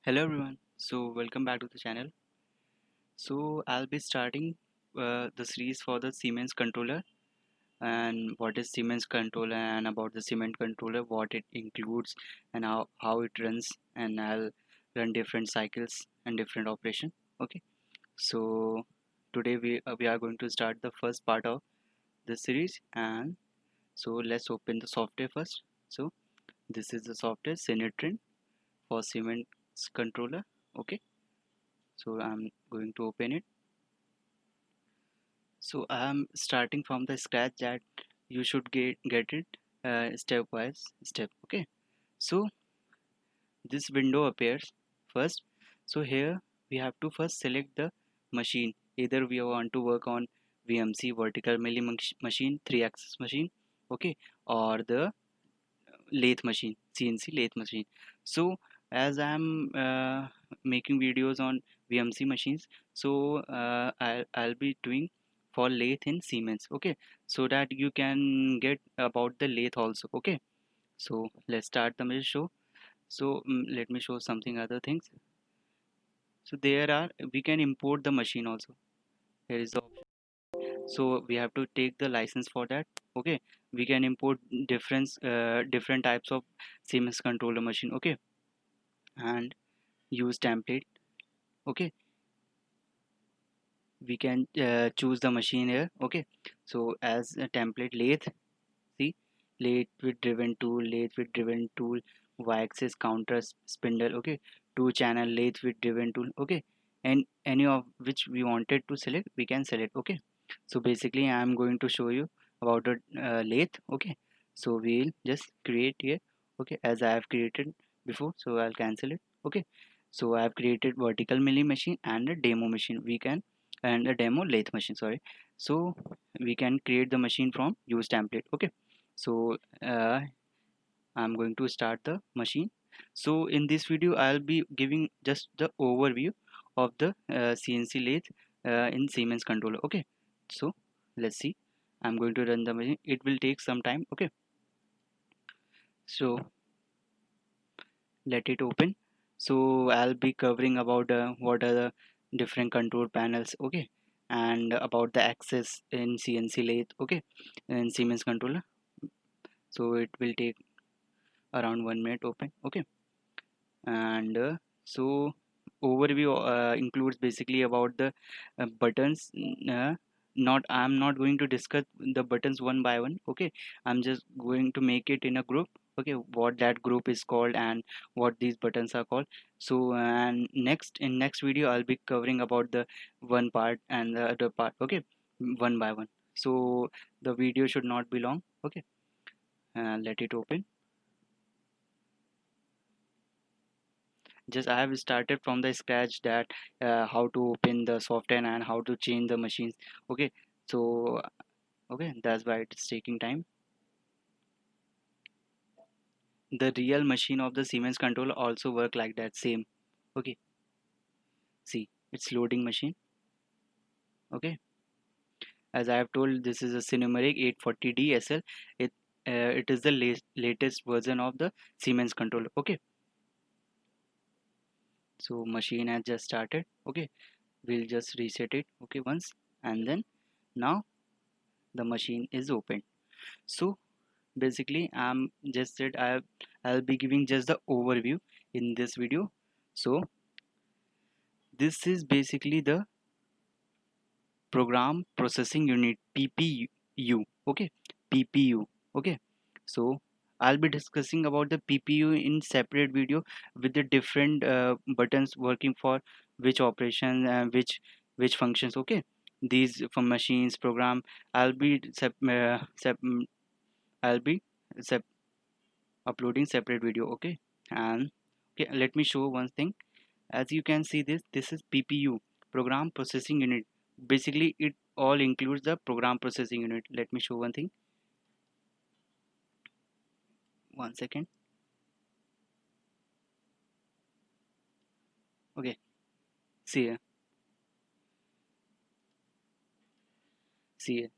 Hello everyone, so welcome back to the channel. So I'll be starting the series for the Siemens controller and what is Siemens controller and about the Siemens controller, what it includes and how it runs, and I'll run different cycles and different operation. Okay, so today we are going to start the first part of this series, and so let's open the software first. So this is the software Sinetrin for Siemens controller. Okay, so I'm going to open it. So I'm starting from the scratch that you should get it stepwise step. Okay. So this window appears first. So here we have to first select the machine. Either we want to work on VMC vertical milling machine, 3-axis machine, okay, or the lathe machine, CNC lathe machine. So as I'm making videos on VMC machines, so I'll be doing for lathe in Siemens, okay, so that you can get about the lathe also, okay. So let's start the show. So let me show something other things. So there are, we can import the machine also. Here is the option. So we have to take the license for that, okay. We can import different types of Siemens controller machine, okay, and use template. Okay, we can choose the machine here. Okay, so as a template, lathe, see, lathe with driven tool, y-axis counter spindle. Okay, two channel lathe with driven tool. Okay, and any of which we wanted to select, we can select. Okay, so basically I'm going to show you about the lathe. Okay, so we'll just create here. Okay, as I have created before, so I'll cancel it. Okay, so I have created vertical milling machine and a demo machine. We can, and a demo lathe machine, sorry. So we can create the machine from use template. Okay, so I'm going to start the machine. So in this video I'll be giving just the overview of the CNC lathe in Siemens controller. Okay, so let's see. I'm going to run the machine. It will take some time. Okay, so let it open. So I'll be covering about what are the different control panels. Okay, and about the access in CNC lathe. Okay, in Siemens controller. So it will take around 1 minute open. Okay, and so overview includes basically about the buttons. Not, I'm not going to discuss the buttons one by one. Okay, I'm just going to make it in a group. Okay, what that group is called and what these buttons are called. So and next video I'll be covering about the one part and the other part. Okay, one by one. So the video should not be long. Okay, let it open. Just I have started from the scratch that how to open the software and how to change the machines. Okay, so okay, that's why it's taking time. The real machine of the Siemens controller also work like that same. Okay, see, it's loading machine. Okay, as I have told, this is a Cinemeric 840D SL. It is the latest version of the Siemens controller. Okay, so machine has just started. Okay, we'll just reset it. Okay, once, and then now the machine is open. So basically I'm just said I'll be giving just the overview in this video. So this is basically the program processing unit, PPU. Okay, PPU. Okay, so I'll be discussing about the PPU in separate video with the different buttons working for which operation and which functions. Okay, these for machines program I'll be I'll be sep- uploading separate video. Okay, and okay, let me show one thing. As you can see, this is PPU, program processing unit. Basically it all includes the program processing unit. Let me show one thing. One second. Okay, see here, see here.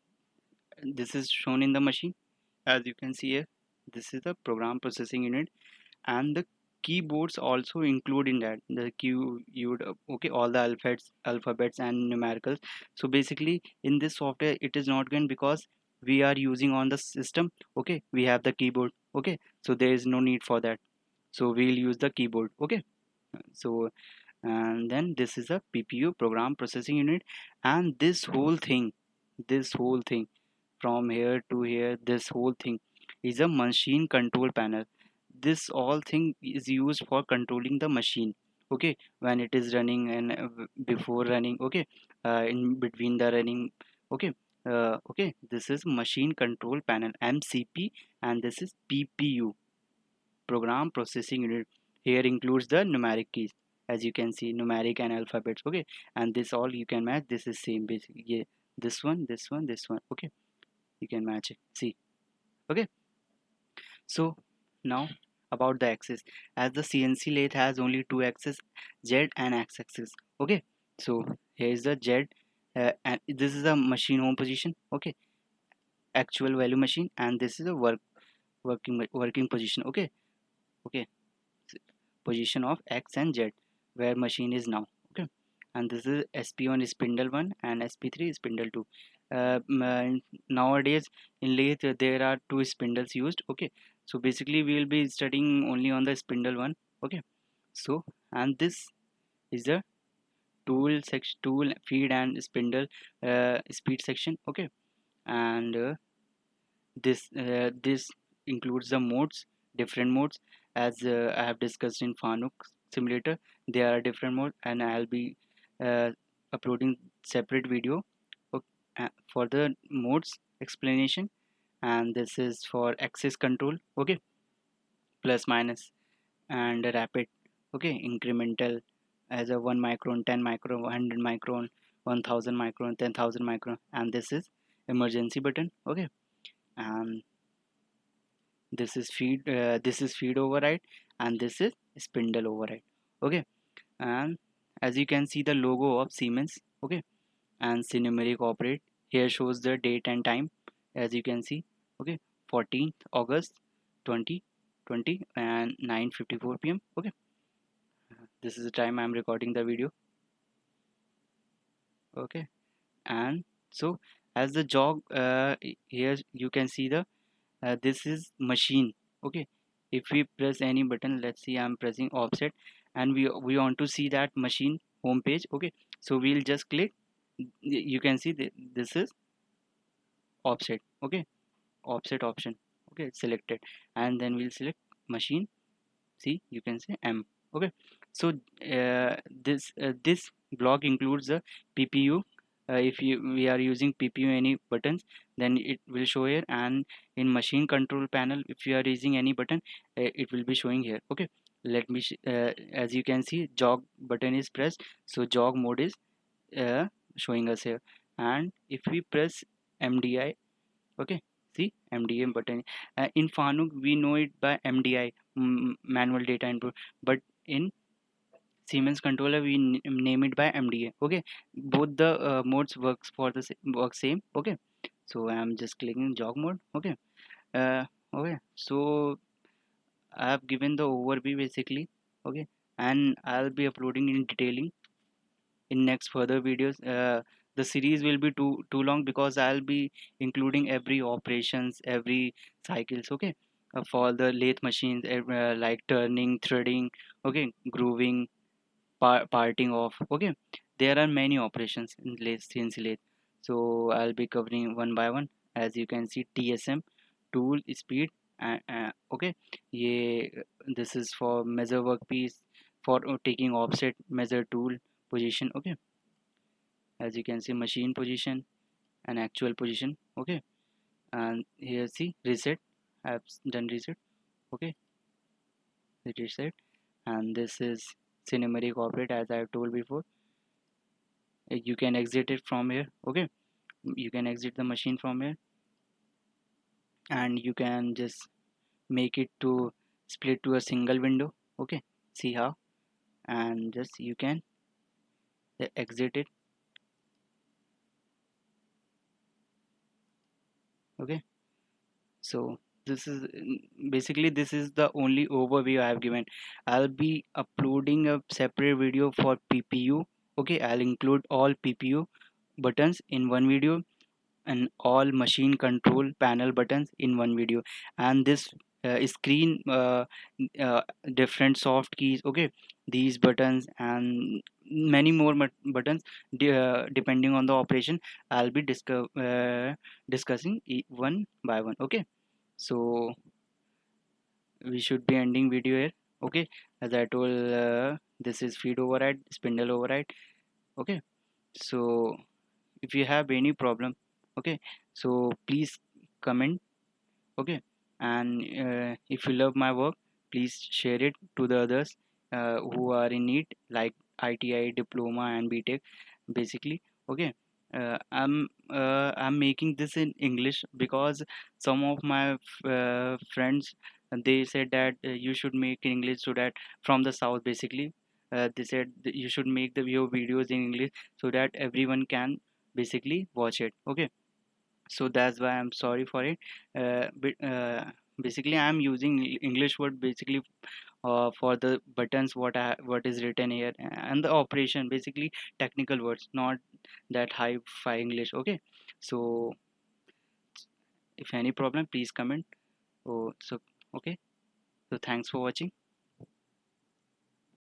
This is shown in the machine. As you can see here, this is the program processing unit, and the keyboards also include in that the key you would okay, all the alphabets and numericals. So basically in this software it is not going, because we are using on the system, okay, we have the keyboard, okay, so there is no need for that, so we'll use the keyboard, okay. So and then this is a PPU, program processing unit, and this whole thing from here to here, this whole thing is a machine control panel. This all thing is used for controlling the machine, okay, when it is running and before running, okay, in between the running, okay. Okay, this is machine control panel, MCP, and this is PPU, program processing unit. Here includes the numeric keys, as you can see, numeric and alphabets, okay, and this all you can match. This is same basically, yeah, this one, okay, you can match it, see, okay. So now about the axis, as the CNC lathe has only two axes, Z and X axis, okay. So here is the Z, and this is the machine home position, okay, actual value machine, and this is a working position, okay, okay, position of X and Z, where machine is now, okay. And this is SP1 is spindle 1 and SP3 is spindle 2. Nowadays in lathe there are two spindles used, okay. So basically we will be studying only on the spindle 1, okay. So and this is the tool section, tool feed and spindle speed section, okay. And this includes the modes, different modes, as I have discussed in Fanuc simulator. There are different modes, and I'll be uh, uploading separate video for the modes explanation. And this is for axis control, okay, plus minus and rapid, okay, incremental, as a 1 micron, 10 micron, 100 micron, 1000 micron, 10,000 micron. And this is emergency button, okay. And this is feed override, and this is spindle override, okay. And as you can see the logo of Siemens, okay, and cinematic operate here shows the date and time, as you can see, okay, 14th August 2020 and 9:54 p.m, okay. This is the time I'm recording the video, okay. And so as the jog, here you can see the this is machine, okay. If we press any button, let's see, I'm pressing offset, and we want to see that machine home page, okay. So we'll just click, you can see this is offset, okay, offset option, okay, it's selected. And then we'll select machine, see, you can say M, okay. So this block includes the PPU. If we are using PPU any buttons, then it will show here. And in machine control panel, if you are using any button, it will be showing here, okay. Let me as you can see, jog button is pressed, so jog mode is uh, showing us here. And if we press MDI, okay, see MDI button, in Fanuc we know it by MDI, manual data input, but in Siemens controller we name it by MDA, okay. Both the modes works for the work same, okay. So I'm just clicking jog mode, okay. uh, okay, so I have given the overview basically, okay. And I'll be uploading in detailing in next further videos. The series will be too long, because I'll be including every operations, every cycles, okay, for the lathe machines, like turning, threading, okay, grooving, parting off, okay. There are many operations in lathe, CNC lathe, so I'll be covering one by one. As you can see, TSM, tool speed, okay, yeah, this is for measure workpiece, for taking offset, measure tool position, okay. As you can see, machine position and actual position, okay. And here see reset, I've done reset, okay, it is reset. And this is cinematic operate, as I have told before. You can exit it from here, okay. You can exit the machine from here, and you can just make it to split to a single window, okay. See how, and just you can exit it, okay. So this is basically this is the only overview I have given. I'll be uploading a separate video for PPU. Okay, I'll include all PPU buttons in one video and all machine control panel buttons in one video, and this screen different soft keys, okay, these buttons and many more buttons depending on the operation, I'll be discussing one by one. Okay, so we should be ending video here. Okay, as I told, this is feed override, spindle override. Okay, so if you have any problem, okay, so please comment. Okay, and if you love my work, please share it to the others who are in need, like ITI diploma and BTech basically. Okay, I'm making this in English because some of my friends, they said that you should make in English, so that from the south basically, they said that you should make your videos in English so that everyone can basically watch it. Okay, so that's why I'm sorry for it. Basically I'm using English word basically for the buttons, what is written here, and the operation, basically technical words, not that high fi English. Okay, so if any problem, please comment. Oh, so okay, so thanks for watching.